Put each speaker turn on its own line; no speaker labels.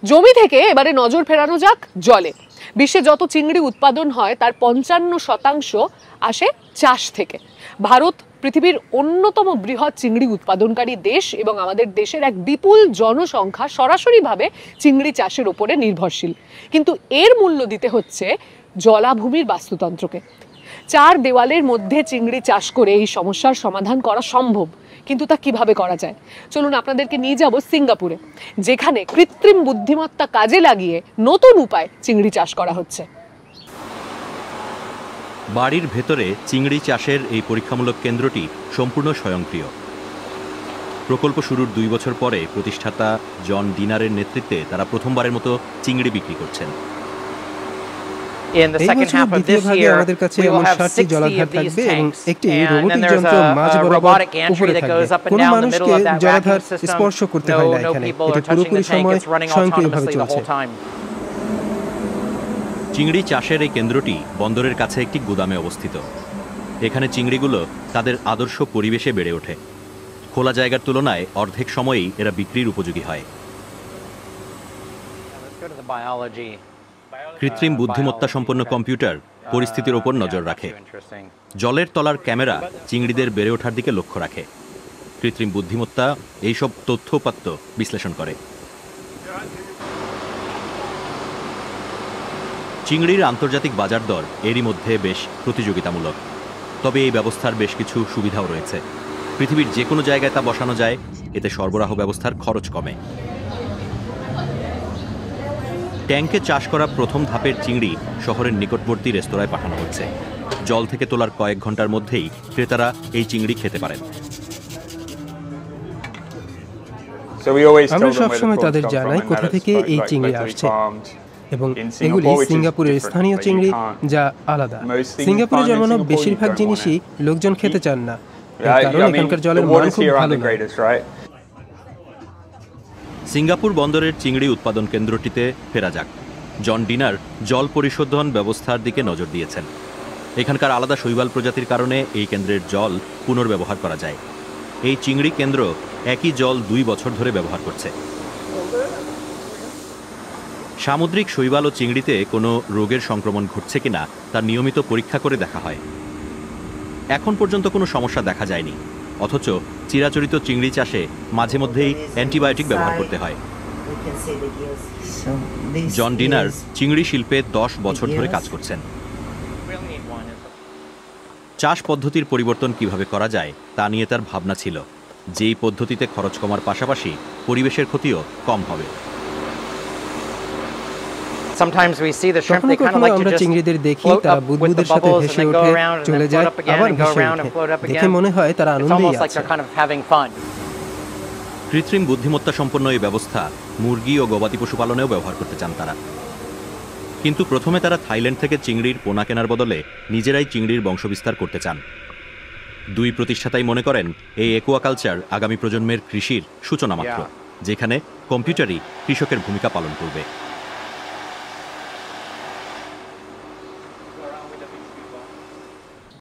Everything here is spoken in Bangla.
জমি থেকে এবারে নজর ফেরানো যাক জলে। বিশ্বে যত চিংড়ি উৎপাদন হয় তার 55% আসে চাষ থেকে। ভারত পৃথিবীর অন্যতম বৃহৎ চিংড়ি উৎপাদনকারী দেশ এবং আমাদের দেশের এক বিপুল জনসংখ্যা সরাসরিভাবে চিংড়ি চাষের উপরে নির্ভরশীল। কিন্তু এর মূল্য দিতে হচ্ছে জলাভূমির বাস্তুতন্ত্রকে। চার দেওয়ালের মধ্যে চিংড়ি চাষ করে এই সমস্যার সমাধান করা সম্ভব, কিন্তু তা কিভাবে করা যায়? চলুন আপনাদেরকে নিয়ে যাব সিঙ্গাপুরে, যেখানে কৃত্রিম বুদ্ধিমত্তা কাজে লাগিয়ে নতুন উপায় চিংড়ি চাষ করা হচ্ছে।
বাড়ির ভেতরে চিংড়ি চাষের এই পরীক্ষামূলক কেন্দ্রটি সম্পূর্ণ স্বয়ংক্রিয়। প্রকল্প শুরুর 2 বছর পরে প্রতিষ্ঠাতা জন ডিনারের নেতৃত্বে তারা প্রথমবারের মতো চিংড়ি বিক্রি করছেন।
এই বছরের দ্বিতীয় ভাগে আমাদের কাছে এমন 60টি জলাধার থাকবে এবং একটি রোবোটিক যন্ত্র মাঝ বরাবর উপরে থাকবে। কোনো মানুষকে জলাধার স্পর্শ করতে হয় না এখানে। এটা পুরোপুরি সময় স্বয়ংক্রিয়ভাবে চলছে।
চিংড়ি চাষের এই কেন্দ্রটি বন্দরের কাছে একটি গুদামে অবস্থিত। এখানে চিংড়িগুলো তাদের আদর্শ পরিবেশে বেড়ে ওঠে। খোলা জায়গার তুলনায় অর্ধেক সময়েই এরা বিক্রির উপযোগী হয়। কৃত্রিম বুদ্ধিমত্তা সম্পন্ন কম্পিউটার পরিস্থিতির ওপর নজর রাখে। জলের তলার ক্যামেরা চিংড়িদের বেড়ে ওঠার দিকে লক্ষ্য রাখে। কৃত্রিম বুদ্ধিমত্তা এইসব তথ্য-উপাত্ত বিশ্লেষণ করে। চিংড়ির আন্তর্জাতিক বাজার দর এরই মধ্যে বেশ প্রতিযোগিতামূলক। তবে এই ব্যবস্থার বেশ কিছু সুবিধাও রয়েছে। পৃথিবীর যে কোনো জায়গায় তা বসানো যায়, এতে সরবরাহ ব্যবস্থার খরচ কমে। ট্যাঙ্কে চাষ করা প্রথম ধাপের চিংড়ি শহরের নিকটবর্তী রেস্তোরাঁয় পাঠানো হচ্ছে। জল থেকে তোলার কয়েক ঘন্টার মধ্যেই ক্রেতারা এই চিংড়ি খেতে পারেন।
আমরা সবসময় তাদের জানাই কোথা থেকে এই চিংড়ি আসছে এবং এগুলি সিঙ্গাপুরের স্থানীয় চিংড়ি, যা আলাদা। সিঙ্গাপুরে জন্মানো বেশিরভাগ জিনিসই লোকজন খেতে চান না, কারণ এখানকার জলের মান খুব ভালো নয়।
সিঙ্গাপুর বন্দরের চিংড়ি উৎপাদন কেন্দ্রটিতে ফেরা যাক। জন ডিনার জল পরিশোধন ব্যবস্থার দিকে নজর দিয়েছেন। এখানকার আলাদা শৈবাল প্রজাতির কারণে এই কেন্দ্রের জল পুনর্ব্যবহার করা যায়। এই চিংড়ি কেন্দ্র একই জল 2 বছর ধরে ব্যবহার করছে। সামুদ্রিক শৈবাল ও চিংড়িতে কোনো রোগের সংক্রমণ ঘটছে কিনা তা নিয়মিত পরীক্ষা করে দেখা হয়। এখন পর্যন্ত কোনো সমস্যা দেখা যায়নি, অথচ চিরাচরিত চিংড়ি চাষে মাঝে মধ্যেই অ্যান্টিবায়োটিক ব্যবহার করতে হয়। জন ডিনার চিংড়ি শিল্পে 10 বছর ধরে কাজ করছেন। চাষ পদ্ধতির পরিবর্তন কিভাবে করা যায় তা নিয়ে তার ভাবনা ছিল। যেই পদ্ধতিতে খরচ কমার পাশাপাশি পরিবেশের ক্ষতিও কম হবে।
কখনো কখনো আমরা চিংড়িদের দেখি তারা বুদবুদের সাথে ভেসে ওঠে, চলে যায়, আবার ভেসে ওঠে। দেখে মনে হয় তারা আনন্দেই আছে।
কৃত্রিম বুদ্ধিমত্তা সম্পন্ন এই ব্যবস্থা মুরগি ও গবাদি পশুপালনেও ব্যবহার করতে চান তারা। কিন্তু প্রথমে তারা থাইল্যান্ড থেকে চিংড়ির পোনা কেনার বদলে নিজেরাই চিংড়ির বংশবিস্তার করতে চান। 2 প্রতিষ্ঠাতাই মনে করেন এই অ্যাকুয়াকালচার আগামী প্রজন্মের কৃষির সূচনা মাত্র, যেখানে কম্পিউটারই কৃষকের ভূমিকা পালন করবে।